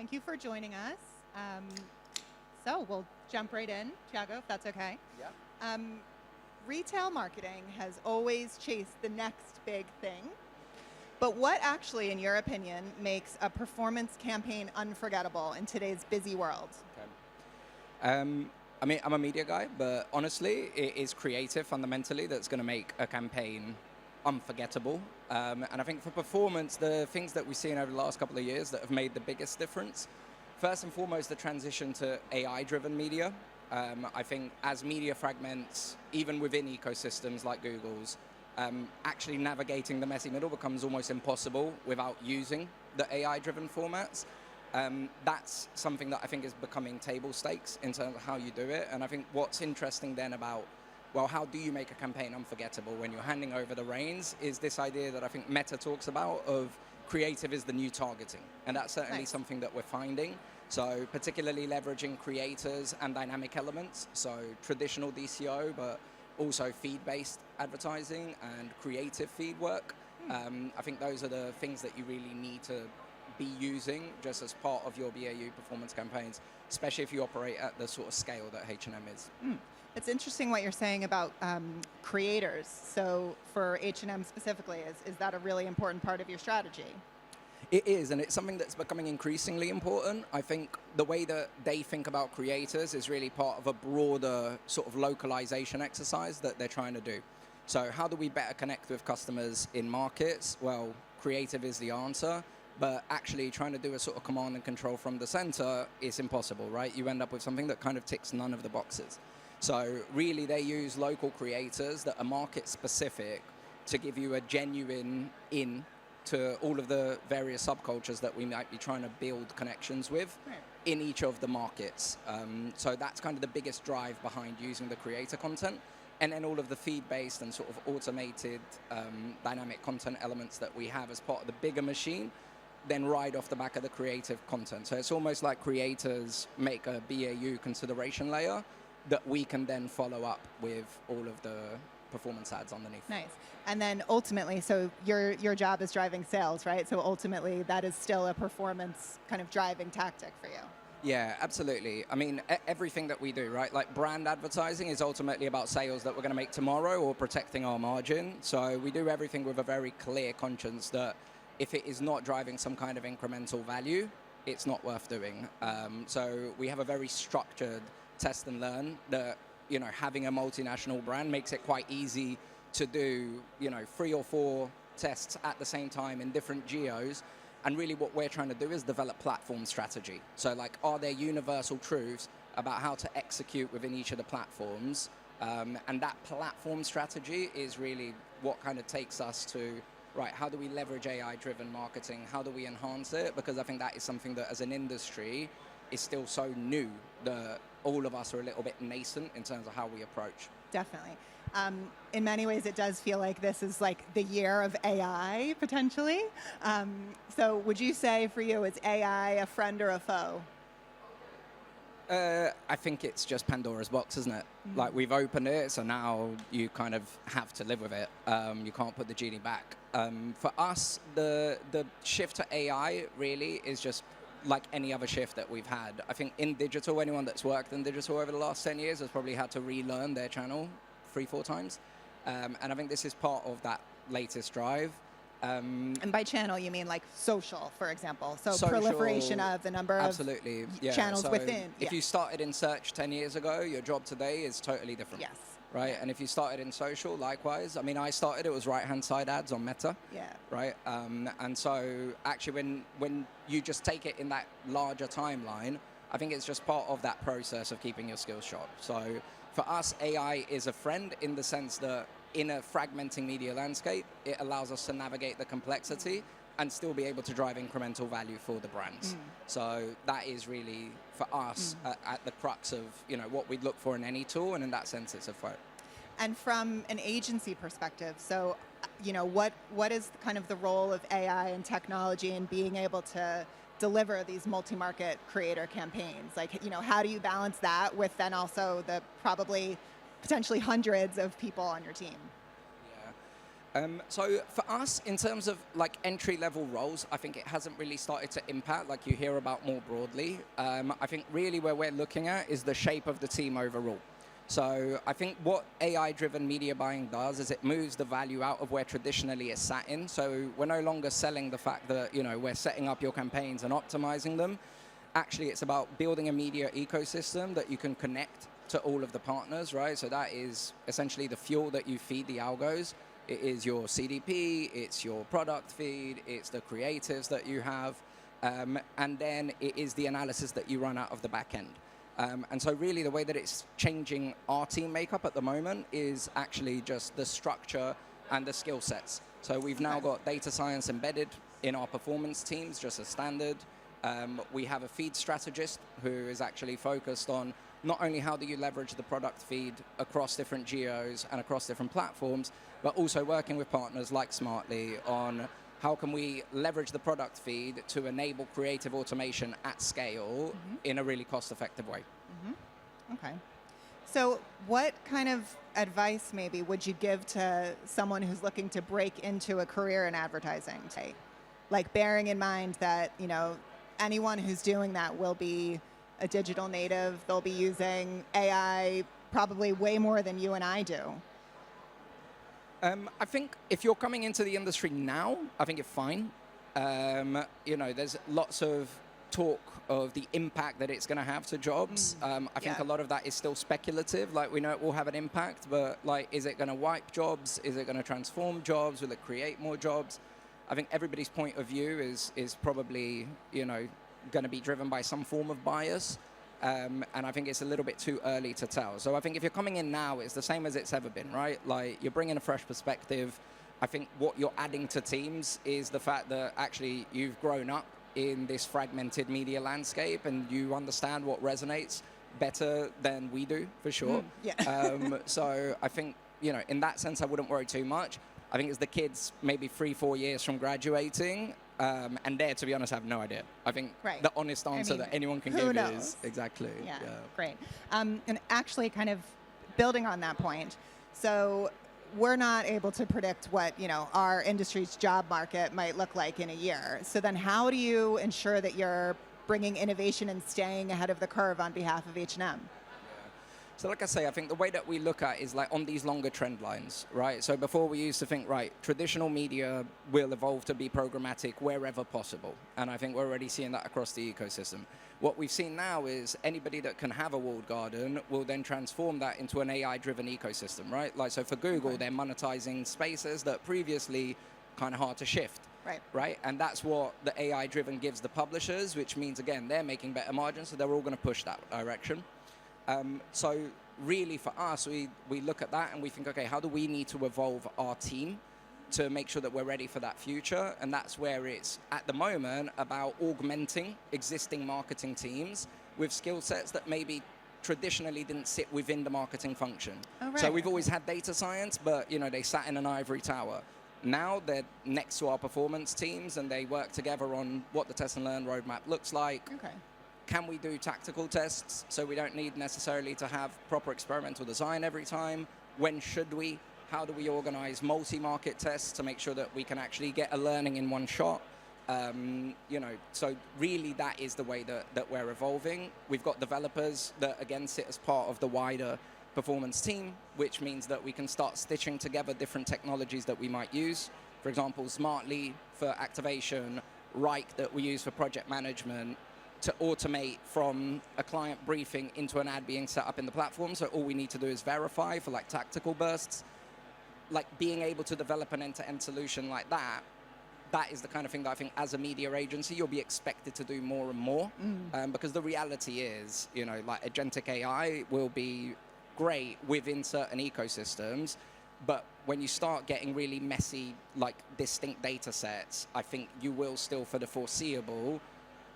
Thank you for joining us. So we'll jump right in, Thiago, if that's okay. Yeah. Retail marketing has always chased the next big thing. But what actually, in your opinion, makes a performance campaign unforgettable in today's busy world? Okay. I mean, I'm a media guy, but honestly, it is creative fundamentally that's going to make a campaign unforgettable. And I think for performance, the things that we've seen over the last couple of years that have made the biggest difference, first and foremost, the transition to AI-driven media. I think as media fragments, even within ecosystems like Google's, actually navigating the messy middle becomes almost impossible without using the AI-driven formats. That's something that I think is becoming table stakes in terms of how you do it. And I think what's interesting then about, well, how do you make a campaign unforgettable when you're handing over the reins is this idea that I think Meta talks about of creative is the new targeting. And that's certainly something that we're finding. So particularly leveraging creators and dynamic elements. So traditional DCO, but also feed-based advertising and creative feed work. I think those are the things that you really need to be using just as part of your BAU performance campaigns, especially if you operate at the sort of scale that H&M is. It's interesting what you're saying about creators. So for H&M specifically, is that a really important part of your strategy? It is, and it's something that's becoming increasingly important. I think the way that they think about creators is really part of a broader sort of localization exercise that they're trying to do. So how do we better connect with customers in markets? Well, creative is the answer. But actually trying to do a sort of command and control from the center is impossible, right? You end up with something that kind of ticks none of the boxes. So really they use local creators that are market specific to give you a genuine in to all of the various subcultures that we might be trying to build connections with in each of the markets. So that's kind of the biggest drive behind using the creator content. And then all of the feed-based and sort of automated dynamic content elements that we have as part of the bigger machine then ride off the back of the creative content. So it's almost like creators make a BAU consideration layer that we can then follow up with all of the performance ads underneath. Nice. And then ultimately, so your job is driving sales, right? So ultimately, that is still a performance kind of driving tactic for you. Yeah, absolutely. I mean, everything that we do, right? Like brand advertising is ultimately about sales that we're going to make tomorrow or protecting our margin. So we do everything with a very clear conscience that if it is not driving some kind of incremental value, it's not worth doing. So we have a very structured test and learn that, you know, having a multinational brand makes it quite easy to do, you know, 3 or 4 tests at the same time in different geos. And really what we're trying to do is develop platform strategy. So like, are there universal truths about how to execute within each of the platforms? And that platform strategy is really what kind of takes us to, right, how do we leverage AI-driven marketing? How do we enhance it? Because I think that is something that as an industry is still so new that all of us are a little bit nascent in terms of how we approach. Definitely. In many ways, it does feel like this is like the year of AI, potentially. So would you say for you, is AI a friend or a foe? I think it's just Pandora's box, isn't it? Like, we've opened it, so now you kind of have to live with it. You can't put the genie back. For us, the shift to AI really is just like any other shift that we've had. I think in digital, anyone that's worked in digital over the last 10 years has probably had to relearn their channel 3-4 times. And I think this is part of that latest drive. And by channel, you mean like social, for example. So social, proliferation of the number of channels so within. If you started in search 10 years ago, your job today is totally different. Yes. Right, and if you started in social, likewise. I mean, I started, it was right-hand side ads on Meta. Yeah. Right, and so actually when you just take it in that larger timeline, I think it's just part of that process of keeping your skills sharp. So for us, AI is a friend in the sense that in a fragmenting media landscape, it allows us to navigate the complexity and still be able to drive incremental value for the brands. So that is really, for us, at the crux of, you know, what we'd look for in any tool, and in that sense, it's a foe. And from an agency perspective, so, you know, what is kind of the role of AI and technology in being able to deliver these multi-market creator campaigns? Like, you know, how do you balance that with then also the probably potentially hundreds of people on your team? So for us, in terms of like entry-level roles, I think it hasn't really started to impact like you hear about more broadly. I think really where we're looking at is the shape of the team overall. So I think what AI-driven media buying does is it moves the value out of where traditionally it's sat in. So we're no longer selling the fact that, we're setting up your campaigns and optimizing them. Actually, it's about building a media ecosystem that you can connect to all of the partners, right? So that is essentially the fuel that you feed the algos. It is your CDP, it's your product feed, it's the creatives that you have, and then it is the analysis that you run out of the back end. And so really the way that it's changing our team makeup at the moment is actually just the structure and the skill sets. So we've now got data science embedded in our performance teams, just as standard. We have a feed strategist who is actually focused on not only how do you leverage the product feed across different geos and across different platforms, but also working with partners like Smartly on how can we leverage the product feed to enable creative automation at scale in a really cost-effective way. Okay. So what kind of advice maybe would you give to someone who's looking to break into a career in advertising? Like bearing in mind that, anyone who's doing that will be a digital native. They'll be using AI probably way more than you and I do. I think if you're coming into the industry now, I think you're fine. There's lots of talk of the impact that it's going to have to jobs. I think a lot of that is still speculative. Like, we know it will have an impact, but like, is it going to wipe jobs? Is it going to transform jobs? Will it create more jobs? I think everybody's point of view is probably, going to be driven by some form of bias. And I think it's a little bit too early to tell. So I think if you're coming in now, it's the same as it's ever been, right? Like, you're bringing a fresh perspective. I think what you're adding to teams is the fact that actually you've grown up in this fragmented media landscape and you understand what resonates better than we do, for sure. So I think, in that sense, I wouldn't worry too much. I think it's the kids maybe 3-4 years from graduating, and there, to be honest, I have no idea. I think the honest answer that anyone can give is exactly. Yeah, great. And actually, kind of building on that point, so we're not able to predict what our industry's job market might look like in a year. So then, how do you ensure that you're bringing innovation and staying ahead of the curve on behalf of H&M? So like I say, I think the way that we look at is like on these longer trend lines, right? So before we used to think, right, traditional media will evolve to be programmatic wherever possible. And I think we're already seeing that across the ecosystem. What we've seen now is anybody that can have a walled garden will then transform that into an AI-driven ecosystem, right? Like, so for Google, they're monetizing spaces that previously kind of hard to shift. Right? And that's what the AI-driven gives the publishers, which means, again, they're making better margins, so they're all going to push that direction. So really for us, we look at that and we think, okay, how do we need to evolve our team to make sure that we're ready for that future? And that's where it's, at the moment, about augmenting existing marketing teams with skill sets that maybe traditionally didn't sit within the marketing function. So we've always had data science, but they sat in an ivory tower. Now they're next to our performance teams and they work together on what the test and learn roadmap looks like. Can we do tactical tests so we don't need necessarily to have proper experimental design every time? When should we? How do we organize multi-market tests to make sure that we can actually get a learning in one shot? So really that is the way that we're evolving. We've got developers that, again, sit as part of the wider performance team, which means that we can start stitching together different technologies that we might use. For example, Smartly for activation, Rike that we use for project management, to automate from a client briefing into an ad being set up in the platform. So all we need to do is verify for like tactical bursts. Like being able to develop an end-to-end solution like that, that is the kind of thing that I think as a media agency, you'll be expected to do more and more. Because the reality is, like agentic AI will be great within certain ecosystems, but when you start getting really messy, like distinct data sets, I think you will still, for the foreseeable,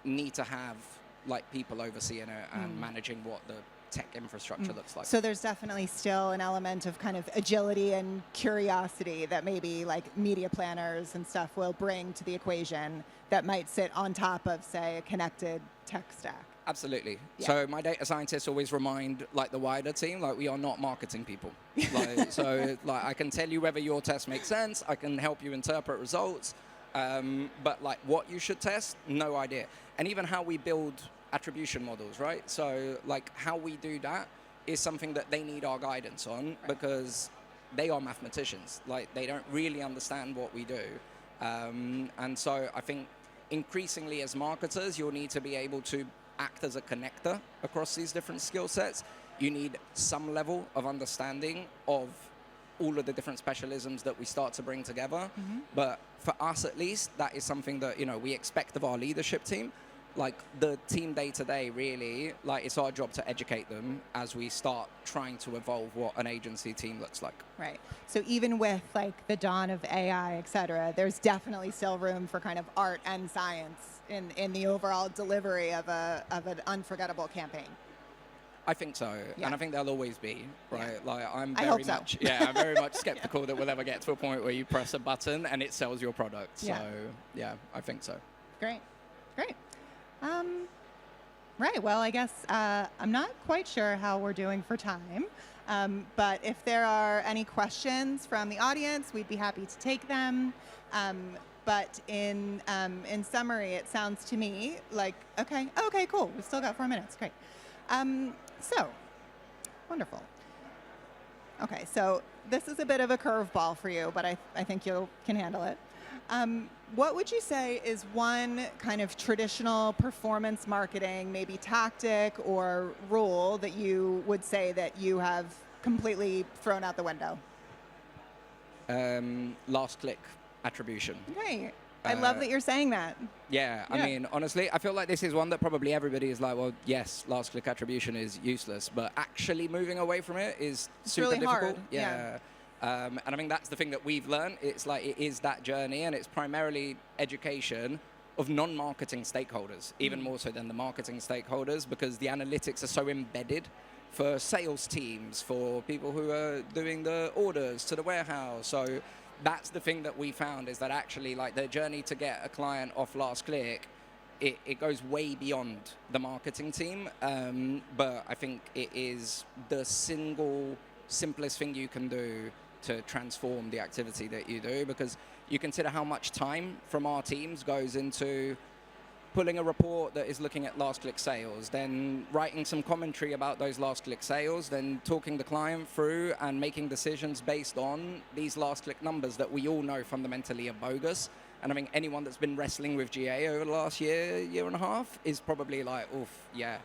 need to have like people overseeing it and managing what the tech infrastructure looks like. So there's definitely still an element of kind of agility and curiosity that maybe like media planners and stuff will bring to the equation that might sit on top of, say, a connected tech stack. Absolutely. Yeah. So my data scientists always remind like the wider team, like we are not marketing people. Like I can tell you whether your test makes sense. I can help you interpret results. But like what you should test, no idea. And even how we build attribution models, right? So like how we do that is something that they need our guidance on because they are mathematicians. Like they don't really understand what we do. And so I think increasingly as marketers, you'll need to be able to act as a connector across these different skill sets. You need some level of understanding of all of the different specialisms that we start to bring together. Mm-hmm. But for us, at least, that is something that, we expect of our leadership team. Like the team day to day, really, like it's our job to educate them as we start trying to evolve what an agency team looks like. Right. So even with like the dawn of AI, et cetera, there's definitely still room for kind of art and science in the overall delivery of an unforgettable campaign. I think so, and I think there'll always be, right? Yeah. Like I'm very much skeptical that we'll ever get to a point where you press a button and it sells your product. So yeah, I think so. Great. Right. Well, I guess I'm not quite sure how we're doing for time, but if there are any questions from the audience, we'd be happy to take them. But in summary, it sounds to me like okay, cool. We've still got 4 minutes. Great. So, wonderful. Okay, so this is a bit of a curveball for you, but I think you can handle it. What would you say is one kind of traditional performance marketing, maybe tactic or rule that you would say that you have completely thrown out the window? Last click attribution. Right. I love that you're saying that. Yeah, I mean, honestly, I feel like this is one that probably everybody is like, well, yes, last click attribution is useless, but actually moving away from it is super really difficult. Hard. Yeah. And I mean, that's the thing that we've learned. It's like it is that journey, and it's primarily education of non-marketing stakeholders, even more so than the marketing stakeholders, because the analytics are so embedded for sales teams, for people who are doing the orders to the warehouse. So that's the thing that we found is that actually like the journey to get a client off last click, it goes way beyond the marketing team. But I think it is the simplest thing you can do to transform the activity that you do, because you consider how much time from our teams goes into pulling a report that is looking at last click sales, then writing some commentary about those last click sales, then talking the client through and making decisions based on these last click numbers that we all know fundamentally are bogus. And I think anyone that's been wrestling with GA over the last year and a half is probably like, oof, yeah.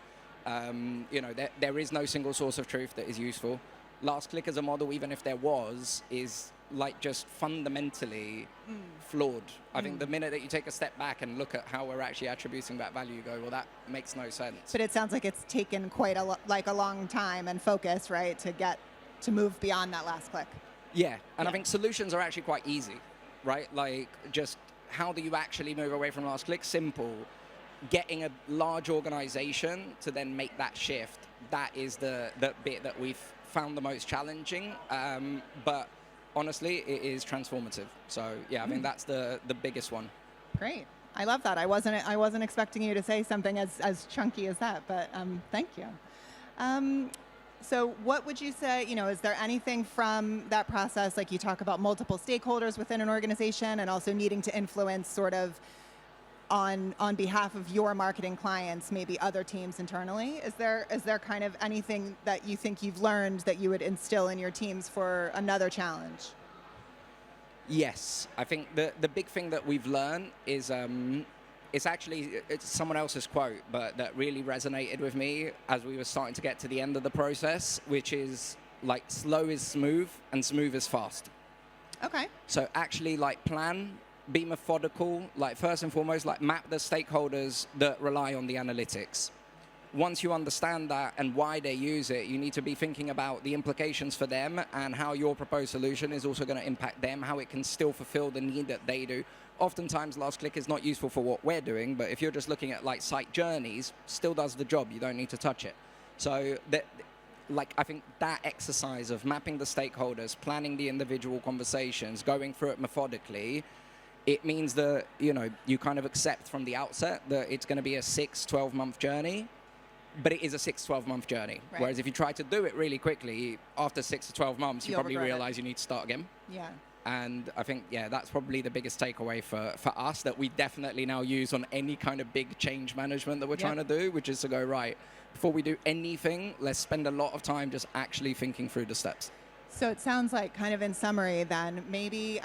There is no single source of truth that is useful. Last click as a model, even if there was, is like just fundamentally flawed. I think the minute that you take a step back and look at how we're actually attributing that value, you go, well, that makes no sense. But it sounds like it's taken quite a long time and focus, right, to move beyond that last click. Yeah, and I think solutions are actually quite easy, right? Like just how do you actually move away from last click? Simple. Getting a large organization to then make that shift, that is the bit that we've found the most challenging, but honestly, it is transformative. So yeah, I think that's the biggest one. Great, I love that. I wasn't expecting you to say something as chunky as that, but thank you. So what would you say? Is there anything from that process, like you talk about multiple stakeholders within an organization, and also needing to influence sort of on behalf of your marketing clients, maybe other teams internally? Is there kind of anything that you think you've learned that you would instill in your teams for another challenge? Yes, I think the big thing that we've learned is it's someone else's quote, but that really resonated with me as we were starting to get to the end of the process, which is like slow is smooth and smooth is fast. Okay. So actually like plan, be methodical, like first and foremost, like map the stakeholders that rely on the analytics. Once you understand that and why they use it, you need to be thinking about the implications for them and how your proposed solution is also going to impact them, how it can still fulfill the need that they do. Oftentimes, last click is not useful for what we're doing, but if you're just looking at like site journeys, still does the job. You don't need to touch it. So I think that exercise of mapping the stakeholders, planning the individual conversations, going through it methodically, it means that, you kind of accept from the outset that it's going to be a 6-12 month journey. but it is a 6 to 12 month journey. Right. Whereas if you try to do it really quickly, after 6 to 12 months, you You'll probably regret it. realize you need to start again. Yeah. And I think, yeah, that's probably the biggest takeaway for us that we definitely now use on any kind of big change management that we're trying to do, which is to go, right, before we do anything, let's spend a lot of time just actually thinking through the steps. So it sounds like, kind of in summary then, maybe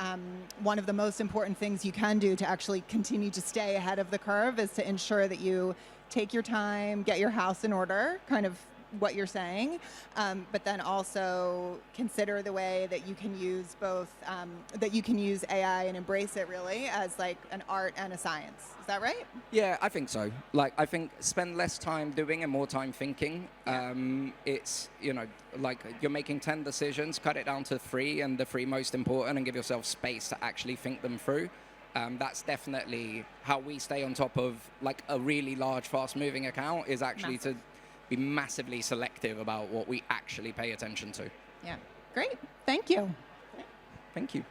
one of the most important things you can do to actually continue to stay ahead of the curve is to ensure that you take your time, get your house in order, kind of what you're saying, but then also consider the way that you can use both, that you can use AI and embrace it really as like an art and a science. Is that right? Yeah, I think so. Like, I think spend less time doing and more time thinking. It's, you know, like you're making 10 decisions, cut it down to 3 and the 3 most important and give yourself space to actually think them through. That's definitely how we stay on top of like a really large, fast-moving account is actually to be massively selective about what we actually pay attention to. Yeah, great. Thank you. Thank you.